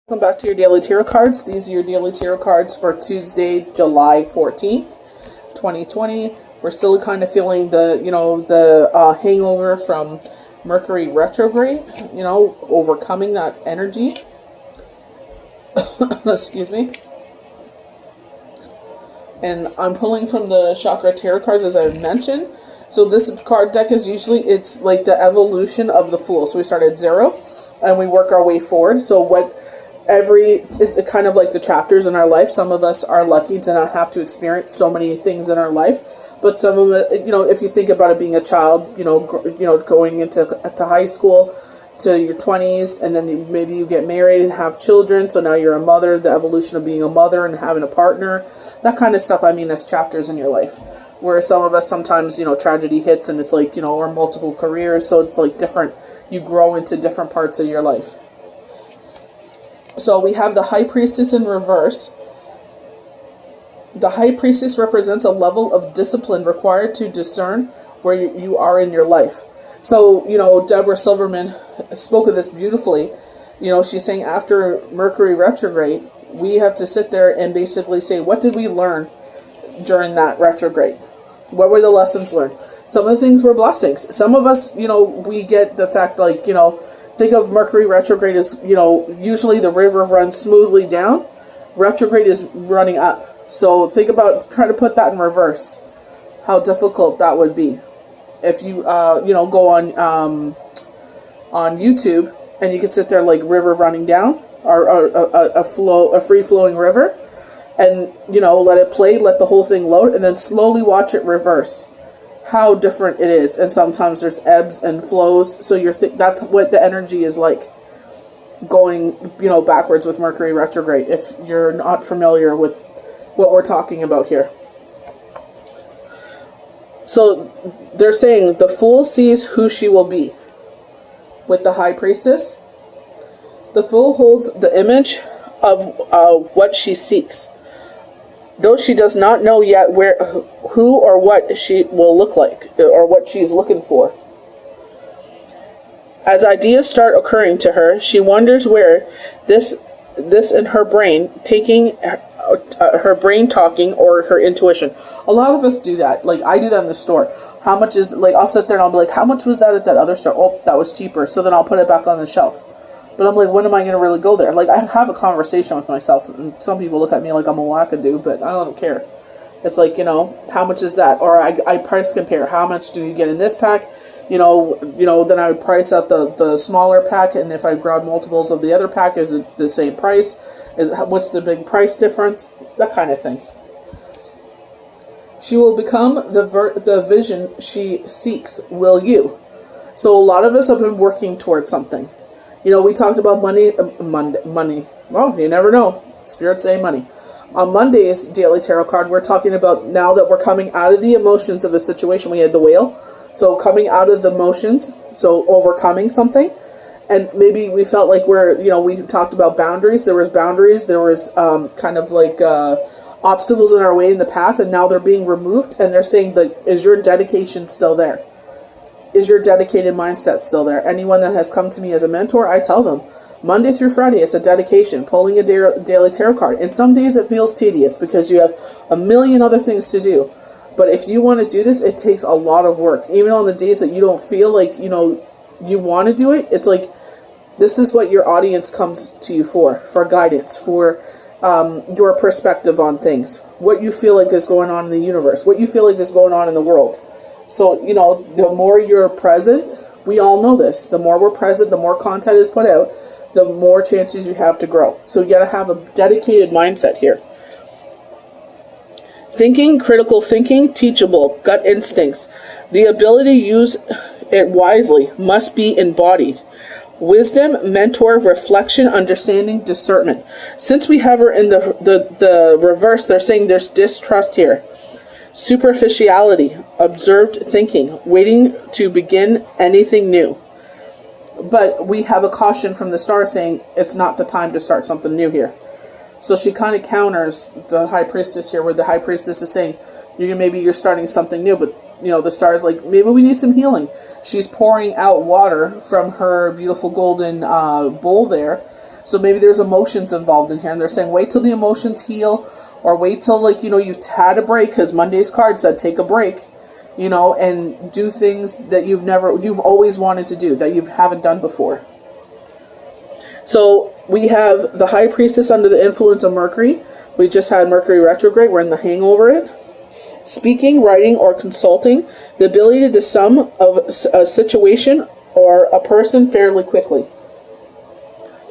Welcome back to your daily tarot cards. These are your daily tarot cards for Tuesday, July 14th, 2020. We're still kind of feeling the hangover from Mercury retrograde, overcoming that energy. Excuse me. And I'm pulling from the chakra tarot cards as I mentioned. So this card deck is it's like the evolution of the Fool. So we start at 0 and we work our way forward. So it's kind of like the chapters in our life. Some of us are lucky to not have to experience so many things in our life, but some of it, if you think about it being a child, going into high school to your 20s, and then maybe you get married and have children, so now you're a mother, the evolution of being a mother and having a partner, that kind of stuff. I mean, as chapters in your life, where some of us sometimes, tragedy hits and it's like, or multiple careers, so it's like different, you grow into different parts of your life. So we have the High Priestess in reverse. The High Priestess represents a level of discipline required to discern where you are in your life. So, Deborah Silverman spoke of this beautifully. She's saying after Mercury retrograde, we have to sit there and basically say, what did we learn during that retrograde? What were the lessons learned? Some of the things were blessings. Some of us, we get the fact think of Mercury retrograde as, usually the river runs smoothly down. Retrograde is running up. So think about trying to put that in reverse. How difficult that would be. If you, go on YouTube and you can sit there like river running down or a free-flowing river and, let it play, let the whole thing load, and then slowly watch it reverse. How different it is. And sometimes there's ebbs and flows, so that's what the energy is like going backwards with Mercury retrograde, if you're not familiar with what we're talking about here. So they're saying the Fool sees who she will be. With the High Priestess, the Fool holds the image of what she seeks, though she does not know yet who or what she will look like, or what she's looking for. As ideas start occurring to her, she wonders where this in her brain, taking her brain talking, or her intuition. A lot of us do that. Like, I do that in the store. How much is, I'll sit there and I'll be like, how much was that at that other store? Oh, that was cheaper. So then I'll put it back on the shelf. But I'm like, when am I going to really go there? Like, I have a conversation with myself, and some people look at me like I'm a wackadoo, but I don't care. It's like, how much is that? Or I price compare. How much do you get in this pack? Then I would price out the smaller pack, and if I grab multiples of the other pack, is it the same price? What's the big price difference? That kind of thing. She will become the vision she seeks, will you? So a lot of us have been working towards something. We talked about money. Well, you never know. Spirits say money. On Monday's Daily Tarot card, we're talking about now that we're coming out of the emotions of a situation. We had the whale. So coming out of the emotions, so overcoming something. And maybe we felt like we talked about boundaries. There was boundaries. There was obstacles in our way in the path, and now they're being removed. And they're saying, is your dedication still there? Is your dedicated mindset still there? Anyone that has come to me as a mentor, I tell them, Monday through Friday, it's a dedication, pulling a daily tarot card. And some days it feels tedious because you have a million other things to do. But if you want to do this, it takes a lot of work. Even on the days that you don't feel like, you want to do it, it's like, this is what your audience comes to you for guidance, for your perspective on things, what you feel like is going on in the universe, what you feel like is going on in the world. So, the more you're present, we all know this, the more we're present, the more content is put out, the more chances you have to grow. So you got to have a dedicated mindset here. Thinking, critical thinking, teachable, gut instincts. The ability to use it wisely must be embodied. Wisdom, mentor, reflection, understanding, discernment. Since we have her in the reverse, they're saying there's distrust here. Superficiality, observed thinking, waiting to begin anything new. But we have a caution from the star saying it's not the time to start something new here. So she kind of counters the High Priestess here, where the High Priestess is saying, maybe you're starting something new, but the star is like, maybe we need some healing. She's pouring out water from her beautiful golden bowl there So maybe there's emotions involved in here, and they're saying wait till the emotions heal, or wait till, like, you've had a break, because Monday's card said take a break, and do things that you've always wanted to do, that you haven't done before. So we have the High Priestess under the influence of Mercury. We just had Mercury retrograde. We're in the hangover it. Speaking, writing, or consulting. The ability to sum of a situation or a person fairly quickly.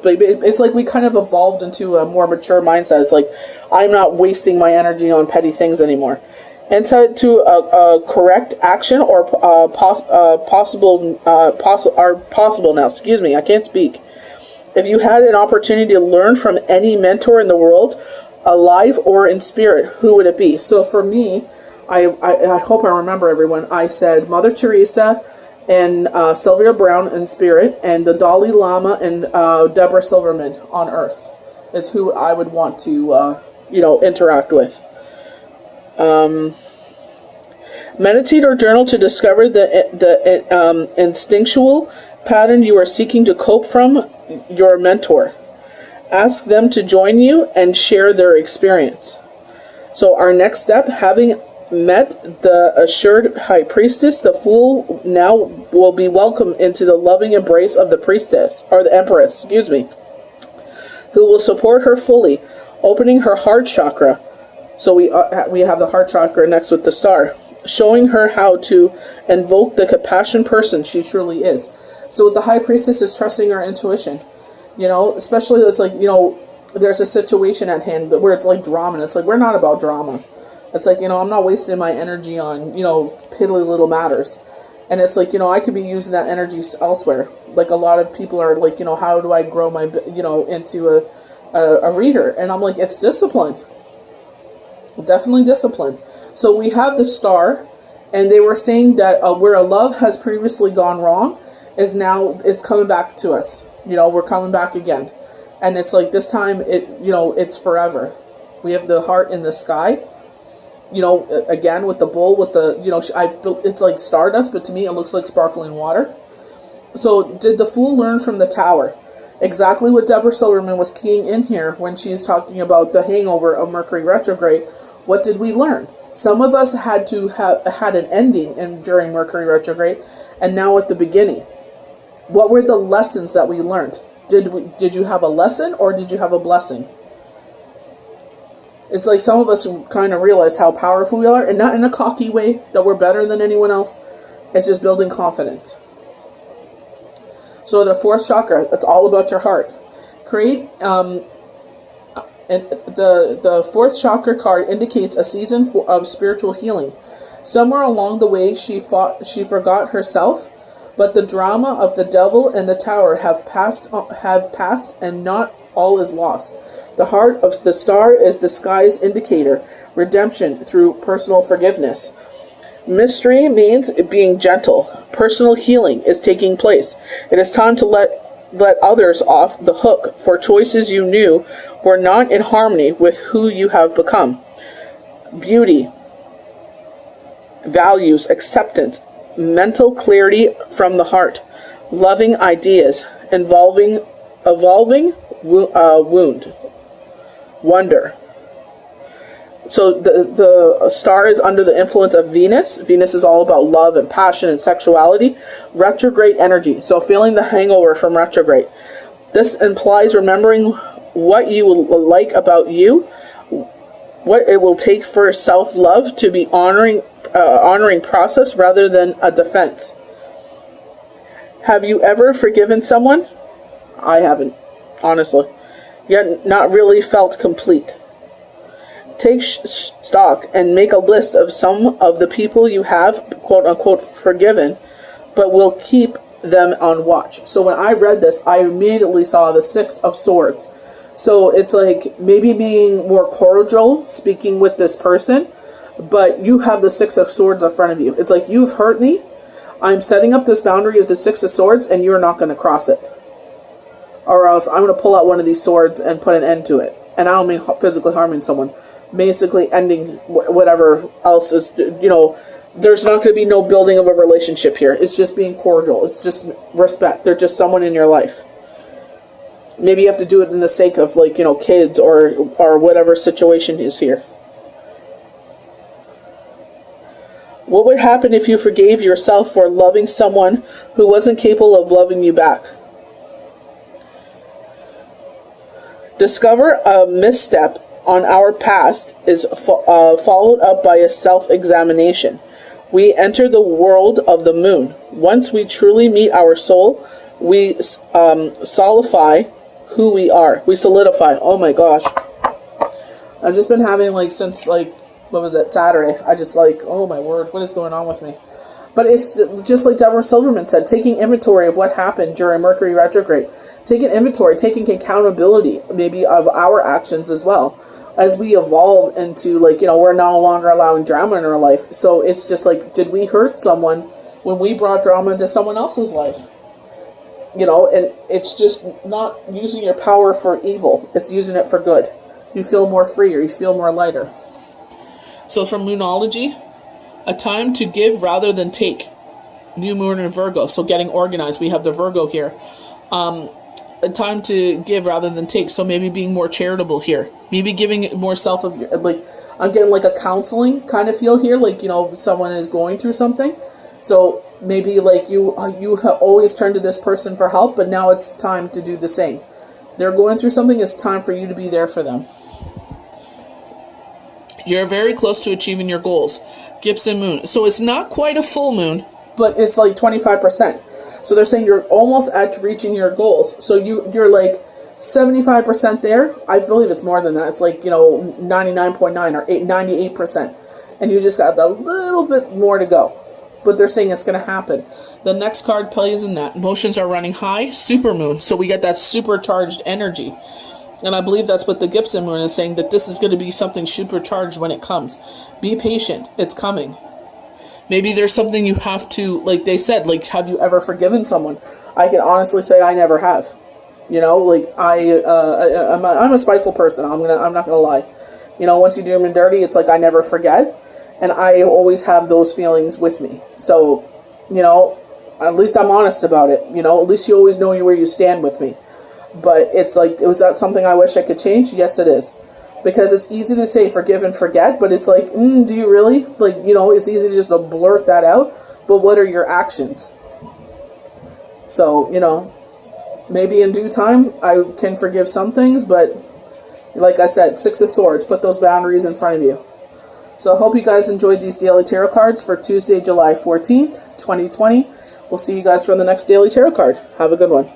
But it's like we kind of evolved into a more mature mindset. It's like, I'm not wasting my energy on petty things anymore. Insight to a correct action or possible now. Excuse me, I can't speak. If you had an opportunity to learn from any mentor in the world, alive or in spirit, who would it be? So for me, I hope I remember everyone. I said Mother Teresa and Sylvia Brown in spirit, and the Dalai Lama and Deborah Silverman on earth is who I would want to interact with. Meditate or journal to discover the instinctual pattern you are seeking to cope from your mentor. Ask them to join you and share their experience. So our next step, having met the assured High Priestess, the Fool now will be welcomed into the loving embrace of the Priestess, or the Empress, who will support her fully, opening her heart chakra. So we have the heart chakra next with the star, showing her how to invoke the compassion person she truly is. So the High Priestess is trusting her intuition, especially it's like, there's a situation at hand where it's like drama, and it's like, we're not about drama. It's like, I'm not wasting my energy on, piddly little matters. And it's like, I could be using that energy elsewhere. Like a lot of people are like, how do I grow my, into a reader? And I'm like, it's discipline. Definitely discipline. So we have the star, and they were saying that where a love has previously gone wrong is now it's coming back to us. We're coming back again. And it's like this time it's forever. We have the heart in the sky. Again with the bull, with the, it's like stardust, but to me it looks like sparkling water. So did the Fool learn from the Tower? Exactly what Deborah Silverman was keying in here when she's talking about the hangover of Mercury retrograde. What did we learn? Some of us had to have had an ending during Mercury retrograde, and now at the beginning. What were the lessons that we learned? Did you have a lesson, or did you have a blessing? It's like some of us kind of realized how powerful we are, and not in a cocky way that we're better than anyone else. It's just building confidence. So the fourth chakra, it's all about your heart. And the fourth chakra card indicates a season of spiritual healing. Somewhere along the way, she forgot herself, but the drama of the devil and the tower have passed, and not all is lost. The heart of the star is the sky's indicator, redemption through personal forgiveness. Mystery means being gentle. Personal healing is taking place. It is time to let others off the hook for choices you knew were not in harmony with who you have become. Beauty, values, acceptance, mental clarity from the heart, loving ideas, evolving wound, wonder. So the star is under the influence of Venus. Venus is all about love and passion and sexuality. Retrograde energy. So feeling the hangover from retrograde. This implies remembering what you will like about you, what it will take for self-love to be honoring process rather than a defense. Have you ever forgiven someone? I haven't, honestly. Yet not really felt complete. Take stock and make a list of some of the people you have, quote-unquote, forgiven, but will keep them on watch. So when I read this, I immediately saw the Six of Swords. So it's like maybe being more cordial, speaking with this person, but you have the Six of Swords in front of you. It's like, you've hurt me. I'm setting up this boundary of the Six of Swords, and you're not going to cross it. Or else I'm going to pull out one of these swords and put an end to it. And I don't mean physically harming someone. Basically ending whatever else is, there's not going to be no building of a relationship here. It's just being cordial. It's just respect. They're just someone in your life. Maybe you have to do it in the sake of, like, you know, kids or whatever situation is here. What would happen if you forgave yourself for loving someone who wasn't capable of loving you back? Discover a misstep on our past is followed up by a self-examination. We enter the world of the moon. Once we truly meet our soul, we solidify who we are. We solidify. Oh my gosh. I've just been having, like, since, like, what was it, Saturday. I just, like, oh my word, what is going on with me? But it's just like Deborah Silverman said, taking inventory of what happened during Mercury retrograde. Taking inventory, taking accountability, maybe, of our actions as well. As we evolve into, like, you know, we're no longer allowing drama in our life. So it's just like, did we hurt someone when we brought drama into someone else's life? You know, and it's just not using your power for evil. It's using it for good. You feel more free, or you feel more lighter. So from Moonology, a time to give rather than take. New moon in Virgo, so getting organized. We have the Virgo here. A time to give rather than take. So maybe being more charitable here. Maybe giving more self of your, like, I'm getting like a counseling kind of feel here. Like, you know, someone is going through something. So maybe, like, you have always turned to this person for help, but now it's time to do the same. They're going through something. It's time for you to be there for them. You're very close to achieving your goals. Gibson moon. So it's not quite a full moon, but it's like 25%. So they're saying you're almost at reaching your goals. So you're like 75% there. I believe it's more than that. It's like, you know, 99.9 or 98%. And you just got a little bit more to go. But they're saying it's going to happen. The next card plays in that. Emotions are running high. Supermoon. So we get that supercharged energy. And I believe that's what the Gibson moon is saying, that this is going to be something supercharged when it comes. Be patient. It's coming. Maybe there's something you have to, like they said, like, have you ever forgiven someone? I can honestly say I never have. You know, like, I'm a spiteful person. I'm not gonna lie. You know, once you do them dirty, it's like I never forget, and I always have those feelings with me. So, you know, at least I'm honest about it. You know, at least you always know where you stand with me. But it's like, was that something I wish I could change? Yes, it is. Because it's easy to say forgive and forget, but it's like, do you really? Like, you know, it's easy to just blurt that out, but what are your actions? So, you know, maybe in due time I can forgive some things, but like I said, Six of Swords, put those boundaries in front of you. So I hope you guys enjoyed these daily tarot cards for Tuesday, July 14th, 2020. We'll see you guys for the next daily tarot card. Have a good one.